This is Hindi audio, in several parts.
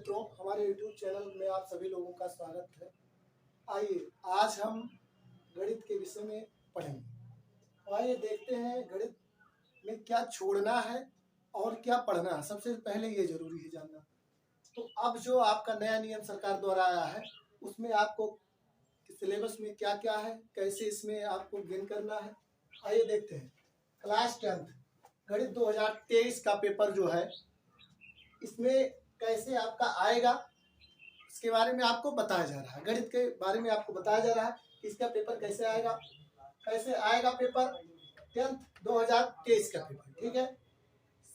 मित्रों, हमारे YouTube चैनल में आप सभी लोगों का स्वागत है। आइए आज हम गणित के विषय में पढ़ेंगे। आइए देखते हैं गणित में क्या छोड़ना है और क्या पढ़ना है। सबसे पहले ये जरूरी है जानना। तो अब जो आपका नया नियम सरकार द्वारा आया है उसमें आपको सिलेबस में क्या क्या है, कैसे इसमें आपको गेन करना है, आइए देखते हैं। क्लास 10 गणित 2023 का पेपर जो है इसमें कैसे आपका आएगा इसके बारे में आपको बताया जा रहा है। गणित के बारे में आपको बताया जा रहा है कि इसका पेपर कैसे आएगा पेपर 10th 2023 का पेपर। ठीक है,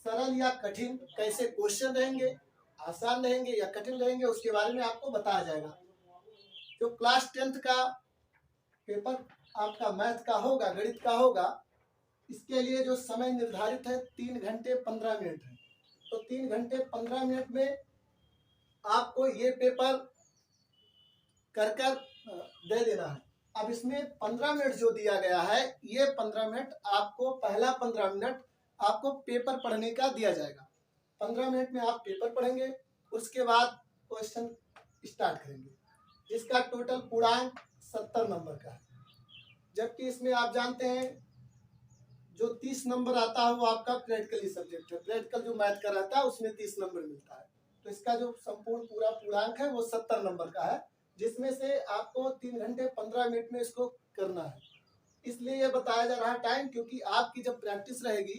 सरल या कठिन, कैसे क्वेश्चन रहेंगे, आसान रहेंगे या कठिन रहेंगे, उसके बारे में आपको बताया जाएगा। जो क्लास 10th का पेपर आपका मैथ का होगा, गणित का होगा, इसके लिए जो समय निर्धारित है 3 घंटे 15 मिनट है। तो 3 घंटे 15 मिनट में आपको ये पेपर कर दे देना है। अब इसमें 15 मिनट जो दिया गया है, ये 15 मिनट आपको, पहला 15 मिनट आपको पेपर पढ़ने का दिया जाएगा। 15 मिनट में आप पेपर पढ़ेंगे, उसके बाद क्वेश्चन स्टार्ट करेंगे, जिसका टोटल पूर्णांक 70 नंबर का है। जबकि इसमें आप जानते हैं जो 30 नंबर आता है वो आपका प्रैक्टिकली सब्जेक्ट है। प्रैक्टिकल जो मैथ का रहता है उसमें 30 नंबर मिलता है। तो इसका जो संपूर्ण पूरा पूर्णांक है वो 70 नंबर का है, जिसमें से आपको 3 घंटे 15 मिनट में इसको करना है। इसलिए ये बताया जा रहा है टाइम, क्योंकि आपकी जब प्रैक्टिस रहेगी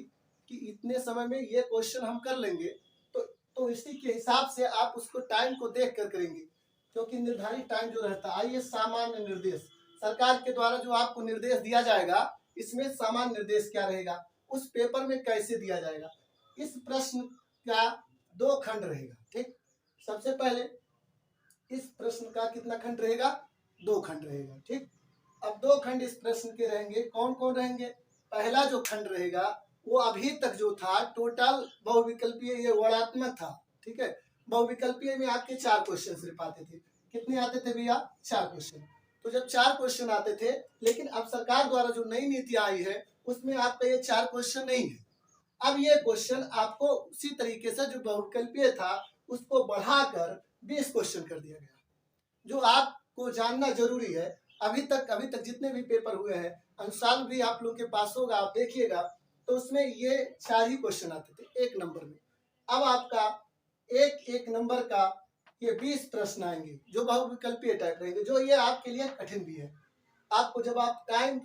कि इतने समय में ये क्वेश्चन हम कर लेंगे, तो इसी के हिसाब से आप उसको टाइम को देख कर करेंगे, क्योंकि निर्धारित टाइम जो रहता है। आइए सामान्य निर्देश, सरकार के द्वारा जो आपको निर्देश दिया जाएगा, इसमें सामान्य निर्देश क्या रहेगा, उस पेपर में कैसे दिया जाएगा। इस प्रश्न का 2 खंड रहेगा। ठीक, सबसे पहले इस प्रश्न का कितना खंड रहेगा, 2 खंड रहेगा। ठीक, अब 2 खंड इस प्रश्न के रहेंगे। कौन कौन रहेंगे? पहला जो खंड रहेगा वो अभी तक जो था टोटल बहुविकल्पीय, ये वर्णात्मक था। ठीक है, बहुविकल्पीय में आपके 4 क्वेश्चन सिर्फ आते थे। कितने आते थे भैया? 4 क्वेश्चन। तो जब 4 क्वेश्चन आते थे, लेकिन अब सरकार द्वारा जो नई नीति आई है उसमें आपका ये 4 क्वेश्चन नहीं है। अब ये क्वेश्चन आपको उसी तरीके से जो बहुविकल्पीय था उसको बढ़ाकर 20 क्वेश्चन कर दिया गया। जो आपको जानना जरूरी है, अभी तक जितने भी पेपर हुए हैं, अनुसार भी आप लोग के पास होगा, आप देखिएगा, तो उसमें ये 4 ही क्वेश्चन आते थे 1 नंबर में। अब आपका एक नंबर का ये 20 प्रश्न आएंगे जो बहुविकल्पीय टाइप रहेंगे, जो ये आपके लिए कठिन भी है। आपको जब आप टाइम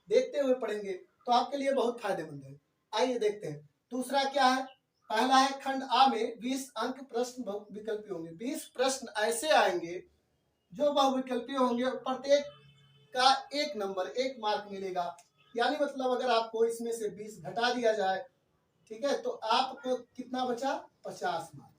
देखते हुए पढ़ेंगे तो आपके लिए बहुत फायदेमंद है। आइए देखते हैं दूसरा क्या है। पहला है खंड आ में 20 अंक प्रश्न बहुविकल्पीय होंगे। 20 प्रश्न ऐसे आएंगे जो बहुविकल्पीय होंगे, प्रत्येक का 1 नंबर 1 मार्क मिलेगा। यानी मतलब अगर आपको इसमें से 20 घटा दिया जाए, ठीक है, तो आपको कितना बचा? 50 मार्क।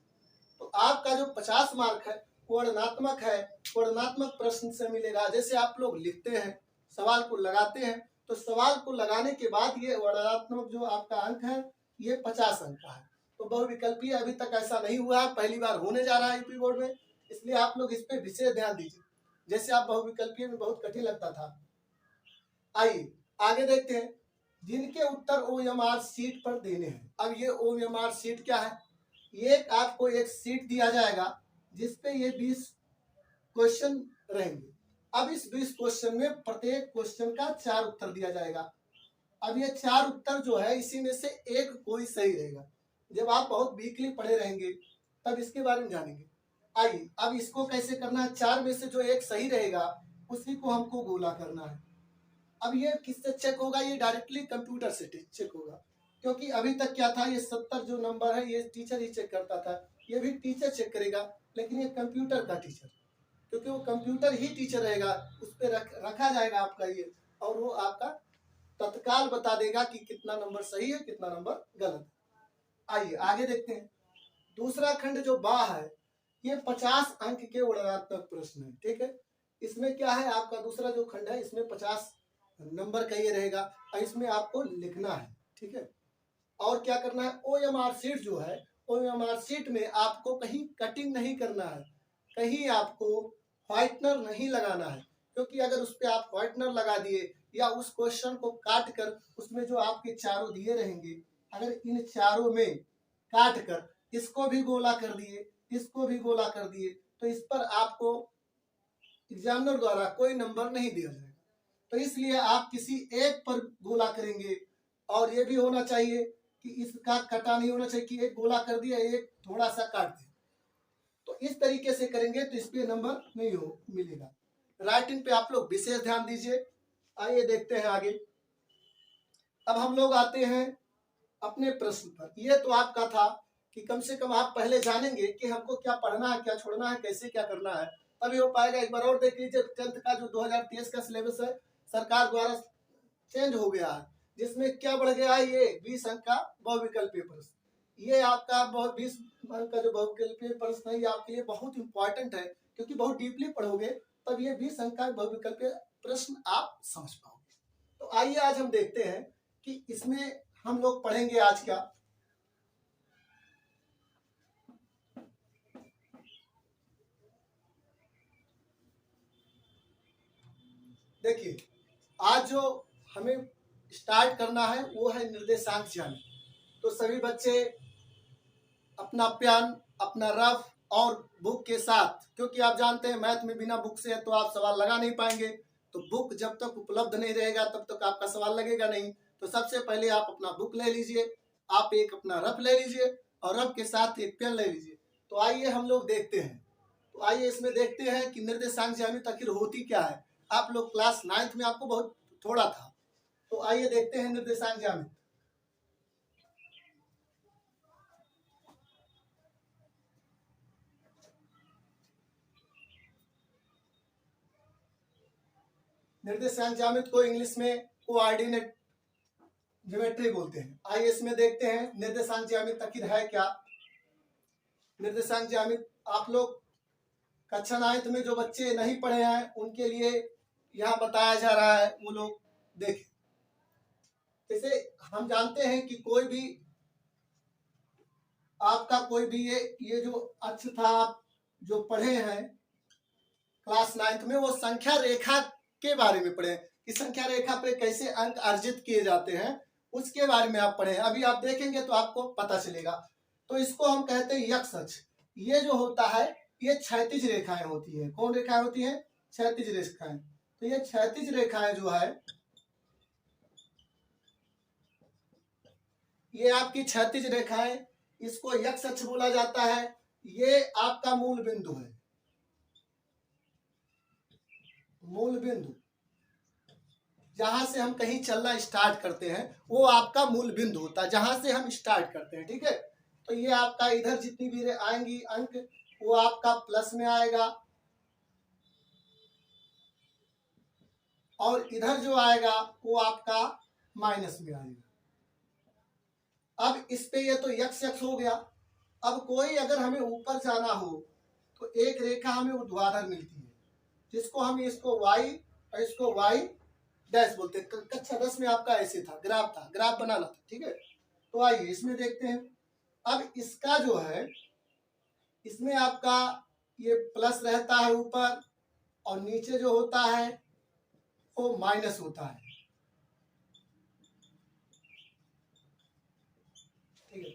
तो आपका जो 50 मार्क है वर्णनात्मक है, वर्णनात्मक प्रश्न से मिलेगा। जैसे आप लोग लिखते हैं, सवाल को लगाते हैं, तो सवाल को लगाने के बाद ये वर्णनात्मक जो आपका अंक है ये 50 अंक का है। तो बहुविकल्पीय अभी तक ऐसा नहीं हुआ है, पहली बार होने जा रहा है यूपी बोर्ड में, इसलिए आप लोग इस पे विशेष ध्यान दीजिए। जैसे आप बहुविकल्पीय में बहुत कठिन लगता था। आइए आगे देखते हैं, जिनके उत्तर OMR शीट पर देने हैं। अब ये OMR शीट क्या है? ये आपको एक शीट दिया जाएगा जिसपे ये 20 क्वेश्चन रहेंगे। अब इस 20 क्वेश्चन में प्रत्येक क्वेश्चन का 4 उत्तर दिया जाएगा। अब ये 4 उत्तर जो है, इसी में से एक कोई सही रहेगा। जब आप बहुत वीकली पढ़े रहेंगे तब इसके बारे में जानेंगे। आइए अब इसको कैसे करना है। 4 में से जो एक सही रहेगा उसी को हमको गोला करना है। अब ये किससे चेक होगा? ये डायरेक्टली कंप्यूटर से चेक होगा, क्योंकि अभी तक क्या था, ये 70 जो नंबर है ये टीचर ही चेक करता था। ये भी टीचर चेक करेगा, लेकिन ये कंप्यूटर का टीचर, क्योंकि वो कंप्यूटर ही टीचर रहेगा, उस पर रखा जाएगा आपका ये, और वो आपका तत्काल बता देगा कि कितना नंबर सही है कितना नंबर गलत है। आइए आगे देखते हैं। दूसरा खंड जो बा है, ये 50 अंक के वर्णनात्मक प्रश्न है। ठीक है, इसमें क्या है, आपका दूसरा जो खंड है इसमें 50 नंबर का ये रहेगा, और इसमें आपको लिखना है। ठीक है, और क्या करना है, OMR शीट जो है, OMR शीट में आपको कहीं कटिंग नहीं करना है, कहीं आपको व्हाइटनर नहीं लगाना है, क्योंकि अगर उस पर आप व्हाइटनर लगा दिए या उस क्वेश्चन को काट कर उसमें जो आपके चारों दिए रहेंगे, अगर इन चारों में काट कर इसको भी गोला कर दिए इसको भी गोला कर दिए, तो इस पर आपको एग्जामिनर द्वारा कोई नंबर नहीं दिया जाएगा। तो इसलिए आप किसी एक पर गोला करेंगे, और ये भी होना चाहिए कि इसका कटा नहीं होना चाहिए कि एक गोला कर दिया एक थोड़ा सा काट दिया। तो इस तरीके से करेंगे तो इस पे नंबर नहीं मिलेगा। राइटिंग पे आप लोग विशेष ध्यान दीजिए। आइए देखते हैं आगे। अब हम लोग आते हैं अपने प्रश्न पर। ये तो आपका था कि कम से कम आप पहले जानेंगे कि हमको क्या पढ़ना है, क्या छोड़ना है, कैसे क्या करना है, तभी हो पाएगा। एक बार और देख लीजिए, 10th का जो 2023 का सिलेबस है सरकार द्वारा चेंज हो गया है, जिसमें क्या बढ़ गया है, ये 20 अंक का बहुविकल्पीय प्रश्न। ये आपका 20 अंक का जो बहुविकल्पीय प्रश्न है ये आपके लिए बहुत इंपॉर्टेंट है, क्योंकि बहुत डीपली पढ़ोगे तब ये 20 अंक का बहुविकल्पीय प्रश्न आप समझ पाओगे। तो आइए आज हम देखते हैं कि इसमें हम लोग पढ़ेंगे आज क्या। देखिए, आज जो हमें स्टार्ट करना है वो है निर्देशांक ज्यामिति। तो सभी बच्चे अपना पेन, अपना रफ और बुक के साथ, क्योंकि आप जानते हैं मैथ में बिना बुक से तो आप सवाल लगा नहीं पाएंगे। तो बुक जब तक उपलब्ध नहीं रहेगा तब तक आपका सवाल लगेगा नहीं। तो सबसे पहले आप अपना बुक ले लीजिए, आप एक अपना रफ ले लीजिए और रफ के साथ एक पेन ले लीजिए। तो आइए हम लोग देखते हैं। तो आइए इसमें देखते हैं कि निर्देशांक ज्यामिति आखिर होती क्या है। आप लोग क्लास 9th में आपको बहुत थोड़ा था। तो आइए देखते हैं निर्देशांक ज्यामिति। निर्देशांक ज्यामिति को इंग्लिश में कोऑर्डिनेट ज्योमेट्री बोलते हैं। आइए इसमें देखते हैं निर्देशांक ज्यामिति आखिर है क्या। निर्देशांक ज्यामिति आप लोग कक्षा 9th में जो बच्चे नहीं पढ़े हैं उनके लिए यहाँ बताया जा रहा है, वो लोग देखें। जैसे हम जानते हैं कि कोई भी आपका कोई भी ये जो अक्ष था आप जो पढ़े हैं क्लास 9th में, वो संख्या रेखा के बारे में पढ़े कि संख्या रेखा पे कैसे अंक अर्जित किए जाते हैं, उसके बारे में आप पढ़े। अभी आप देखेंगे तो आपको पता चलेगा। तो इसको हम कहते हैं यक्ष अक्ष। ये जो होता है ये क्षैतिज रेखाएं होती है। कौन रेखाएं होती हैं? क्षैतिज रेखाएं। तो ये क्षैतिज रेखाएं जो है ये आपकी क्षैतिज रेखाएं, इसको यक्ष अक्ष बोला जाता है। ये आपका मूल बिंदु है। मूल बिंदु जहां से हम कहीं चलना स्टार्ट करते हैं वो आपका मूल बिंदु होता है, जहां से हम स्टार्ट करते हैं। ठीक है, तो ये आपका इधर जितनी भी आएंगी अंक वो आपका प्लस में आएगा, और इधर जो आएगा वो आपका माइनस में आएगा। अब इस पे ये तो यक्ष अक्ष हो गया। अब कोई अगर हमें ऊपर जाना हो तो एक रेखा हमें ऊर्ध्वाधर मिलती है, जिसको हम इसको वाई और इसको वाई डैश बोलते हैं। कक्षा 10 में आपका ऐसे था, ग्राफ बनाना था। ठीक है, तो आइए इसमें देखते हैं। अब इसका जो है इसमें आपका ये प्लस रहता है ऊपर, और नीचे जो होता है वो माइनस होता है। ठीक है,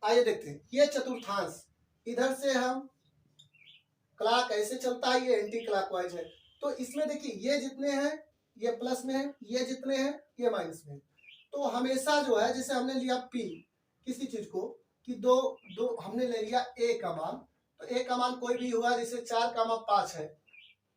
आइए देखते हैं। ये चतुर्थांश, इधर से हम क्लॉक ऐसे चलता है, ये एंटी क्लॉकवाइज है। तो इसमें देखिए ये जितने हैं ये प्लस में है, ये जितने हैं ये माइनस में है। तो हमेशा जो है, जैसे हमने लिया पी किसी चीज को कि दो हमने ले लिया ए का मान, तो ए का मान कोई भी हुआ, जैसे 4 का मान 5 है।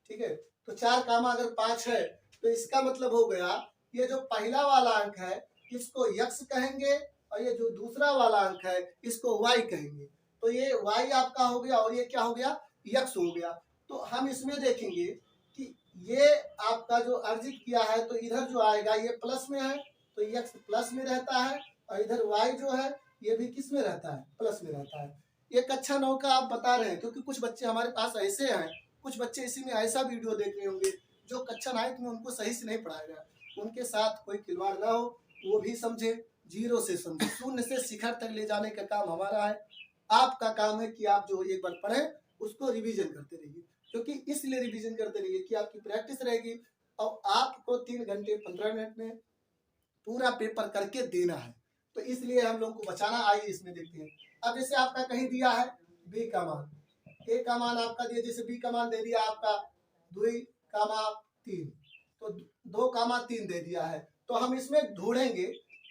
ठीक है, तो 4 का मान अगर 5 है तो इसका मतलब हो गया ये जो पहला वाला अंक है इसको यक्ष कहेंगे, और ये जो दूसरा वाला अंक है इसको वाई कहेंगे। तो ये वाई आपका हो गया और ये क्या हो गया, यक्ष हो गया। तो हम इसमें देखेंगे कि ये आपका जो अर्जित किया है तो इधर जो आएगा ये प्लस में है, तो यक्ष प्लस में रहता है, और इधर वाई जो है ये भी किस में रहता है, प्लस में रहता है। ये कक्षा 9 का आप बता रहे हैं, क्योंकि कुछ बच्चे हमारे पास ऐसे हैं, कुछ बच्चे इसी में ऐसा वीडियो देख रहे होंगे जो कक्षा 9 में उनको सही से नहीं पढ़ाया गया। उनके साथ कोई खिलवाड़ ना हो, वो भी समझे, जीरो से समझे। शून्य से शिखर तक ले जाने का काम हमारा है। आपका काम है कि आप जो एक बार पढ़ें उसको रिवीजन करते रहिए, क्योंकि इसलिए रिवीजन करते रहिए कि आपकी प्रैक्टिस रहेगी और आपको 3 घंटे 15 मिनट में पूरा पेपर करके देना है। तो इसलिए हम लोग को बचाना। आइए इसमें देखते हैं। अब जैसे आपका कहीं दिया है बी का मान, ए का मान आपका दिया, जैसे बी का मान दे दिया आपका 2,3, तो 2,3 दे दिया है। तो हम इसमें ढूंढेंगे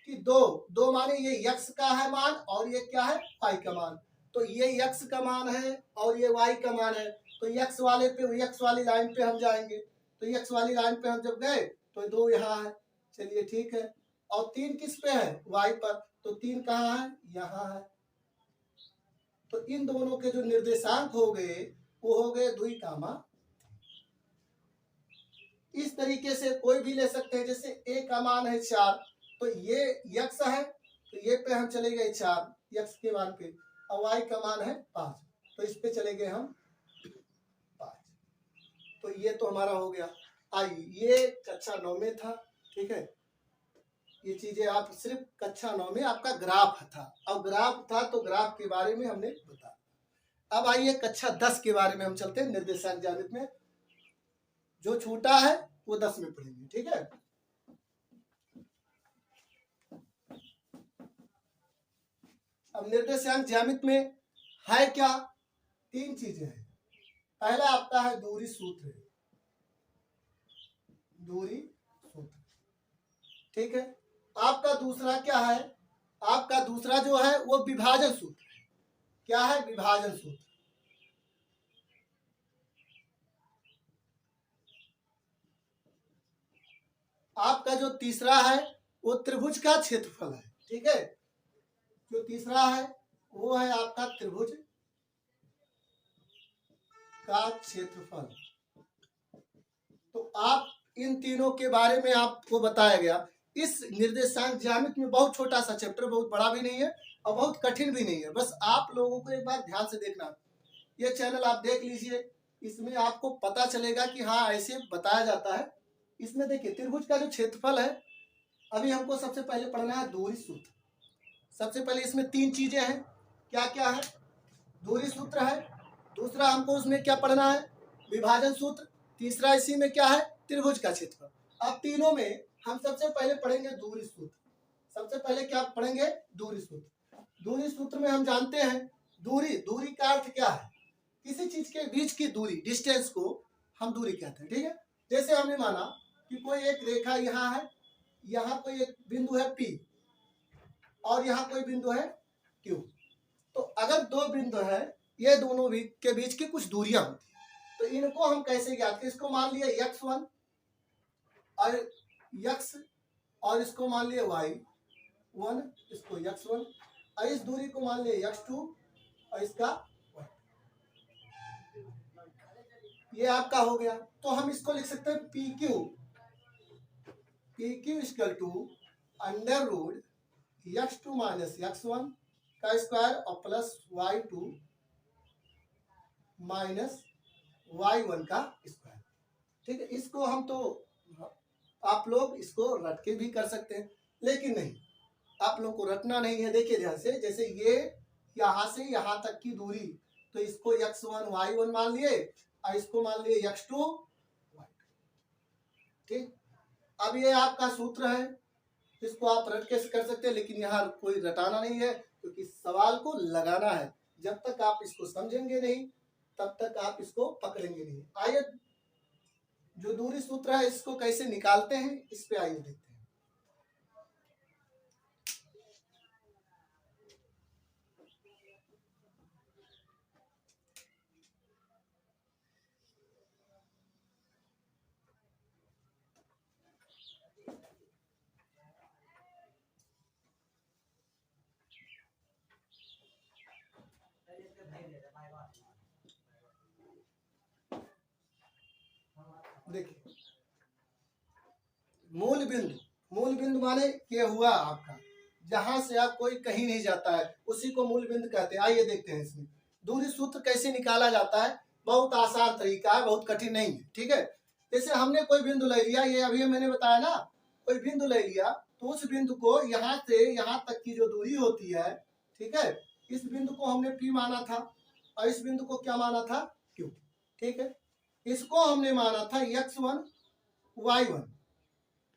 कि दो माने ये x का है मान और ये क्या है y का मान। तो ये x का मान है और ये y का मान है, तो x वाले पे x वाली लाइन पे हम जाएंगे। तो x वाली लाइन पे हम जब गए तो 2 यहाँ है, चलिए ठीक है। और 3 किस पे है y पर, तो 3 कहाँ है यहाँ है। तो इन दोनों के जो निर्देशांक हो गए वो हो गए 2, इस तरीके से कोई भी ले सकते हैं। जैसे a का मान है 4, तो ये x है, तो ये पे हम चले गए 4 x के मान पे, और y का मान है 5, तो इस पे चले गए हम 5। तो ये तो हमारा हो गया। आइए, ये कक्षा 9 में था, ठीक है। ये चीजें आप सिर्फ कक्षा 9 में आपका ग्राफ था, और ग्राफ था तो ग्राफ के बारे में हमने बताया। अब आइए कक्षा 10 के बारे में हम चलते हैं। निर्देशांक ज्यामिति में जो छूटा है वो 10 में पढ़ेंगे, ठीक है। अब निर्देशांक ज्यामिति में है क्या, 3 चीजें हैं। पहला आपका है दूरी सूत्र, दूरी सूत्र, ठीक है। आपका दूसरा क्या है, आपका दूसरा जो है वो विभाजन सूत्र है। क्या है, विभाजन सूत्र। आपका जो तीसरा है वो त्रिभुज का क्षेत्रफल है, ठीक है। जो तीसरा है वो है आपका त्रिभुज का क्षेत्रफल। तो आप इन तीनों के बारे में आपको बताया गया। इस निर्देशांक ज्यामिति में बहुत छोटा सा चैप्टर, बहुत बड़ा भी नहीं है और बहुत कठिन भी नहीं है। बस आप लोगों को एक बार ध्यान से देखना, ये चैनल आप देख लीजिए, इसमें आपको पता चलेगा कि हाँ ऐसे बताया जाता है। इसमें देखिए त्रिभुज का जो क्षेत्रफल है, अभी हमको सबसे पहले पढ़ना है दूरी सूत्र। सबसे पहले इसमें 3 चीजें हैं, क्या क्या है, दूरी सूत्र है, दूसरा हमको उसमें क्या पढ़ना है, विभाजन सूत्र, तीसरा इसी में क्या है, त्रिभुज का क्षेत्रफल। अब तीनों में हम सबसे पहले पढ़ेंगे दूरी सूत्र। सबसे पहले क्या पढ़ेंगे, दूरी सूत्र। दूरी सूत्र में हम जानते हैं दूरी, दूरी का अर्थ क्या है, किसी चीज के बीच की दूरी, डिस्टेंस को हम दूरी कहते हैं, ठीक है। जैसे हमने माना कि कोई एक रेखा यहाँ है, यहाँ कोई एक बिंदु है P और यहाँ कोई बिंदु है Q। तो अगर 2 बिंदु है, ये दोनों के बीच की कुछ दूरियां होती है, तो इनको हम कैसे ज्ञात करें। इसको मान लिया x1 और x, और इसको मान लिया y1, इसको x1, और इस दूरी को मान लिया x2 और इसका y। ये आपका हो गया। तो हम इसको लिख सकते हैं PQ equal to under root x2 minus x1 का स्क्वायर और प्लस y2 माइनस y1 का स्क्वायर, ठीक है। इसको हम तो आप लोग इसको रट के भी कर सकते हैं, लेकिन नहीं, आप लोग को रटना नहीं है। देखिए ध्यान से, जैसे ये यहां से यहां तक की दूरी, तो इसको x1 y1 मान लिए और इसको मान लिए x2 y2, ठीक। अब ये आपका सूत्र है, इसको आप रट के कर सकते हैं, लेकिन यहाँ कोई रटाना नहीं है, क्योंकि सवाल को लगाना है। जब तक आप इसको समझेंगे नहीं तब तक आप इसको पकड़ेंगे नहीं। आइए जो दूरी सूत्र है इसको कैसे निकालते हैं, इस पे आइए देखते हैं। देखिए मूल बिंदु माने ये हुआ आपका, जहां से आप कोई कहीं नहीं जाता है उसी को मूल बिंदु कहते हैं। आइए देखते हैं इसमें दूरी सूत्र कैसे निकाला जाता है। बहुत आसान तरीका है, बहुत कठिन नहीं है, ठीक है। जैसे हमने कोई बिंदु ले लिया, ये अभी मैंने बताया ना, कोई बिंदु ले लिया, तो उस बिंदु को यहाँ से यहाँ तक की जो दूरी होती है, ठीक है, इस बिंदु को हमने P माना था और इस बिंदु को क्या माना था, Q, ठीक है। इसको हमने माना था x1 y1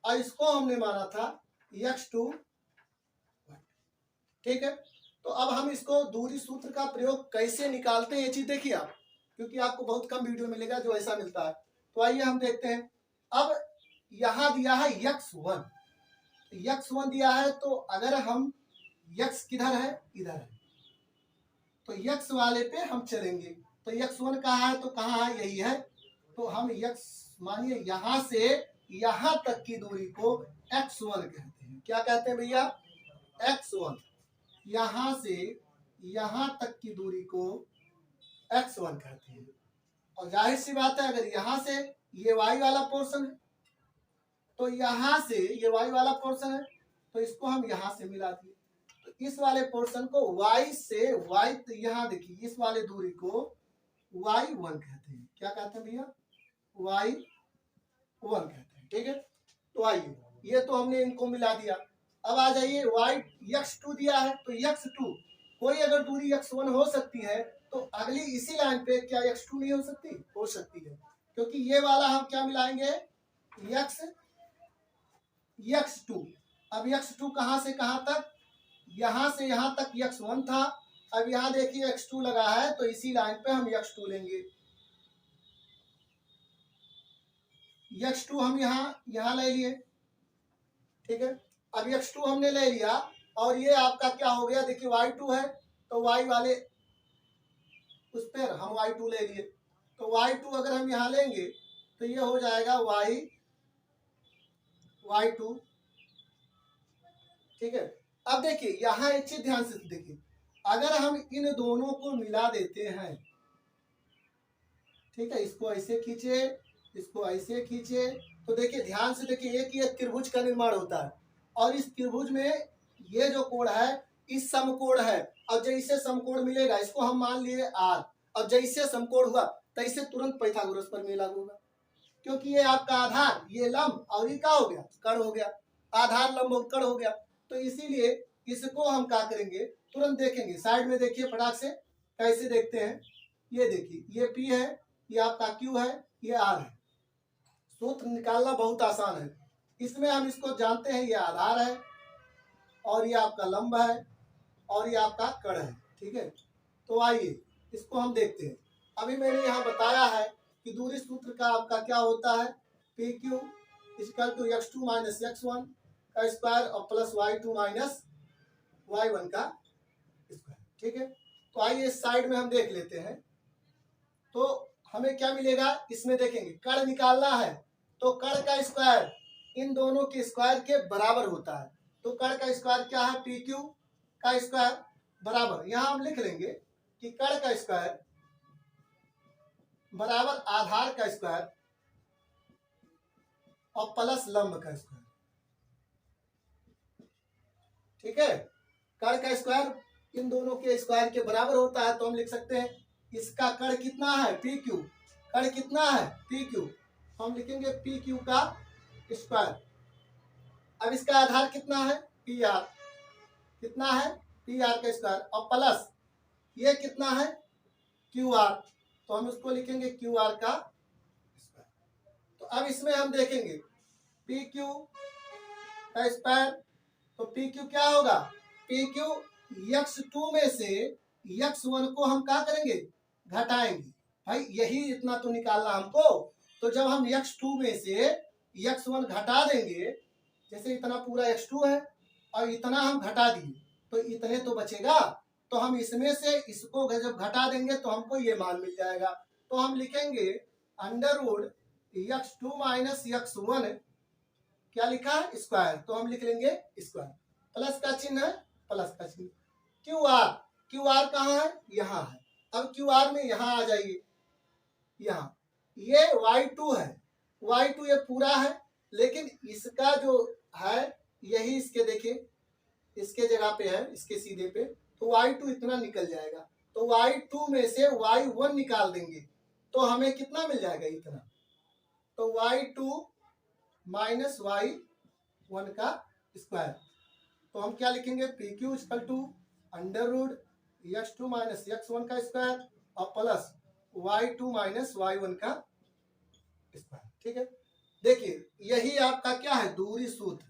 और इसको हमने माना था x2 y, ठीक है। तो अब हम इसको दूरी सूत्र का प्रयोग कैसे निकालते हैं, ये चीज देखिए आप। क्योंकि आपको बहुत कम वीडियो मिलेगा जो ऐसा मिलता है। तो आइए हम देखते हैं। अब यहाँ दिया है x1, x1 दिया है, तो अगर हम x किधर है, इधर है, तो x वाले पे हम चलेंगे। तो x1 कहाँ है, तो कहाँ है, यही है। तो हम x मानिए यहाँ से यहाँ तक की दूरी को x1 कहते हैं। क्या कहते हैं भैया, x1। यहाँ से यहाँ तक की दूरी को x1 कहते हैं। और जाहिर सी बात है, अगर यहाँ से ये y वाला पोर्शन है, तो यहाँ से ये y वाला पोर्शन है, तो इसको हम यहाँ से मिला दिए। तो इस वाले पोर्शन को y से y, तो यहाँ देखिए इस वाले दूरी को y1 कहते हैं। क्या कहते हैं भैया, y1 कहते हैं। ठीक है, तो आइए ये तो हमने इनको मिला दिया। अब आ जाइए x2 दिया है, तो x2 कोई अगर दूरी x1 हो सकती है, तो अगली इसी लाइन पे क्या x2 नहीं हो सकती, हो सकती है, क्योंकि ये वाला हम क्या मिलाएंगे, x2। अब x2 कहां से कहां तक, यहां से यहां तक x1 था। अब यहां देखिए x2 लगा है, तो इसी लाइन पे हम x2 लेंगे। x2 हम यहाँ ले लिए। ठीक है, अब x2 हमने ले लिया, और ये आपका क्या हो गया, देखिए y2 है, तो y वाले उस पर हम y2 ले लिए। तो y2 अगर हम यहाँ लेंगे, तो ये हो जाएगा y2। ठीक है, अब देखिए यहाँ एक चीज ध्यान से देखिए, अगर हम इन दोनों को मिला देते हैं, ठीक है, इसको ऐसे खींचे, इसको ऐसे खींचे, तो देखिए ध्यान से देखिए, एक ये त्रिभुज का निर्माण होता है, और इस त्रिभुज में ये जो कोण है, इस समकोण है। और जैसे समकोण मिलेगा, इसको हम मान लिए r, और जैसे समकोण हुआ तैसे तुरंत पाइथागोरस प्रमेय लागू होगा, क्योंकि ये आपका आधार, ये लंब, और ये क्या हो गया, कर्ण हो गया। आधार, लंब और कर्ण हो गया, तो इसीलिए इसको हम क्या करेंगे, तुरंत देखेंगे। साइड में देखिए फटाक से, कैसे देखते हैं, ये देखिए, ये P है, ये आपका Q है, ये R है। सूत्र निकालना बहुत आसान है। इसमें हम इसको जानते हैं, ये आधार है, और ये आपका लंब है, और ये आपका कर्ण है। ठीक है, तो आइए इसको हम देखते हैं। अभी मैंने यहाँ बताया है कि दूरी सूत्र का आपका क्या होता है, PQ = x2 - x1 का स्क्वायर और प्लस y2 - y1 का स्क्वायर। ठीक है, तो आइए इस साइड में हम देख लेते हैं। तो हमें क्या मिलेगा, इसमें देखेंगे कर्ण निकालना है, तो कर्ण का स्क्वायर इन दोनों के स्क्वायर के बराबर होता है। तो कर्ण का स्क्वायर क्या है, PQ का स्क्वायर बराबर, यहाँ हम लिख लेंगे कि कर्ण का स्क्वायर बराबर आधार का स्क्वायर और प्लस लंब का स्क्वायर। ठीक है, कर्ण का स्क्वायर इन दोनों के स्क्वायर के बराबर होता है, तो हम लिख सकते हैं इसका कर्ण कितना है, PQ। कर्ण कितना है, PQ, हम लिखेंगे PQ का स्क्वायर। अब इसका आधार कितना है, PR, कितना है, PR का स्क्वायर, और प्लस ये कितना है, QR, तो हम इसको लिखेंगे QR का स्क्वायर। तो अब इसमें हम देखेंगे PQ का स्क्वायर, तो PQ क्या होगा, PQ x2 में से x1 को हम क्या करेंगे, घटाएंगे। भाई यही इतना तो निकालना हमको, तो जब हम x2 में से x1 घटा देंगे, जैसे इतना पूरा x2 है और इतना हम घटा दिए, तो इतने तो बचेगा, तो हम इसमें से इसको जब घटा देंगे तो हमको ये मान मिल जाएगा। तो हम लिखेंगे √x2 - x1, क्या लिखा है, स्क्वायर, तो हम लिख लेंगे स्क्वायर, प्लस का चिन्ह है, प्लस का चिन्ह। QR कहाँ है, यहाँ है। अब QR में यहाँ आ जाइए, यहाँ ये y2 है, y2 ये पूरा है, लेकिन इसका जो है यही इसके देखिए, इसके जगह पे है, इसके सीधे पे, तो y2 इतना निकल जाएगा। तो y2 में से y1 निकाल देंगे, तो हमें कितना मिल जाएगा, इतना। तो y2 - y1 का स्क्वायर, तो हम क्या लिखेंगे, PQ = √x2 - x1 का स्क्वायर और प्लस y2 - y1 का स्क्वायर। ठीक है, देखिए यही आपका क्या है, दूरी सूत्र,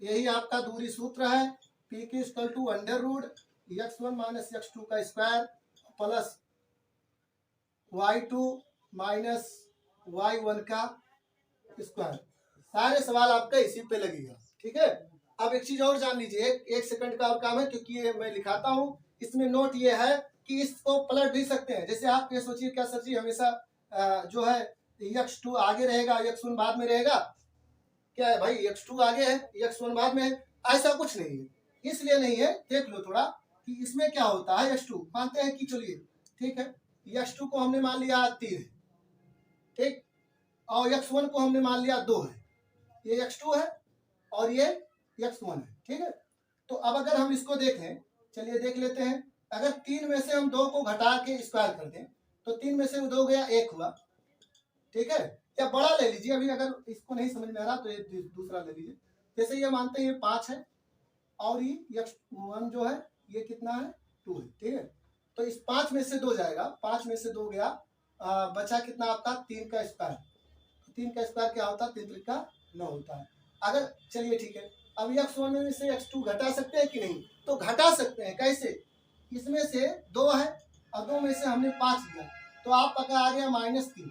यही आपका दूरी सूत्र है। PQ = √x1 - x2 का square plus y2 minus y1 का स्क्वायर। सारे सवाल आपका इसी पे लगेगा, ठीक है। अब एक चीज और जान लीजिए, एक सेकंड का और काम है, क्योंकि ये मैं लिखाता हूँ। इसमें नोट ये है कि इसको पलट भी सकते हैं। जैसे आप ये सोचिए, क्या सर जी हमेशा जो है x2 आगे रहेगा, x1 बाद में रहेगा? क्या है भाई, x2 आगे है, x1 बाद में है? ऐसा कुछ नहीं है। इसलिए नहीं है, देख लो थोड़ा कि इसमें क्या होता है। x2 मानते हैं कि चलिए ठीक है, x2 को हमने मान लिया 3 है, ठीक, और x1 को हमने मान लिया 2 है। ये x2 है और ये x1 है, ठीक है। तो अब अगर हम इसको देखें, चलिए देख लेते हैं। अगर 3 में से हम 2 को घटा के स्क्वायर कर दें तो 3 में से 2 गया 1 हुआ, ठीक है। या बड़ा ले लीजिए, अभी अगर इसको नहीं समझ में आ रहा तो ये दूसरा ले लीजिए। जैसे ये मानते हैं ये 5 है और ये x1 जो है ये कितना है, 2 है, ठीक है। तो इस 5 में से 2 जाएगा, 5 में से 2 गया, बचा कितना आपका 3 का स्क्वायर। 3 का स्क्वायर क्या होता है, 3 त्रिक का 9 होता है। अगर चलिए ठीक है, अब x1 में से x2 घटा सकते हैं कि नहीं? तो घटा सकते हैं। कैसे? इसमें से 2 है और 2 में से हमने 5 लिया, तो आपका आ गया -3।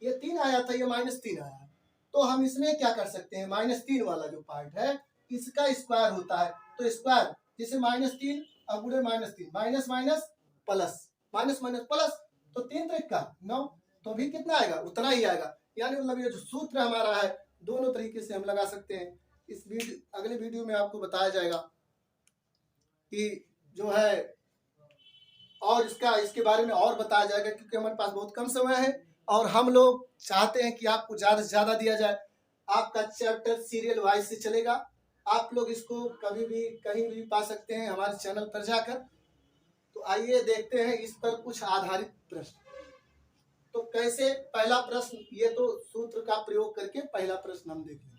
ये 3 आया था, ये -3 आया। तो हम इसमें क्या कर सकते हैं, -3 वाला जो पार्ट है इसका स्क्वायर होता है। तो स्क्वायर जैसे -3 और गुणे -3, minus minus plus, minus minus plus, तो 3 त्रिक का 9, तो भी कितना आएगा, उतना ही आएगा। यानी मतलब ये जो सूत्र हमारा है दोनों तरीके से हम लगा सकते हैं। इस अगले वीडियो में आपको बताया जाएगा कि जो है, और इसके बारे में और बताया जाएगा, क्योंकि हमारे पास बहुत कम समय है और हम लोग चाहते हैं कि आपको ज्यादा से ज्यादा दिया जाए। आपका चैप्टर सीरियल वाइज से चलेगा। आप लोग इसको कभी भी कहीं भी पा सकते हैं हमारे चैनल पर जाकर। तो आइए देखते हैं इस पर कुछ आधारित प्रश्न। तो कैसे, पहला प्रश्न, ये तो सूत्र का प्रयोग करके पहला प्रश्न हम देखेंगे।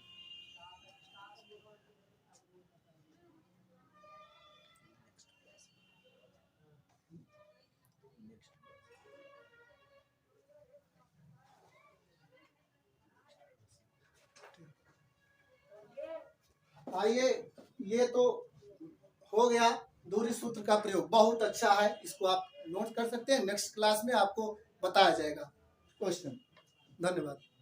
आइए, ये तो हो गया दूरी सूत्र का प्रयोग, बहुत अच्छा है, इसको आप नोट कर सकते हैं। नेक्स्ट क्लास में आपको बताया जाएगा क्वेश्चन। धन्यवाद।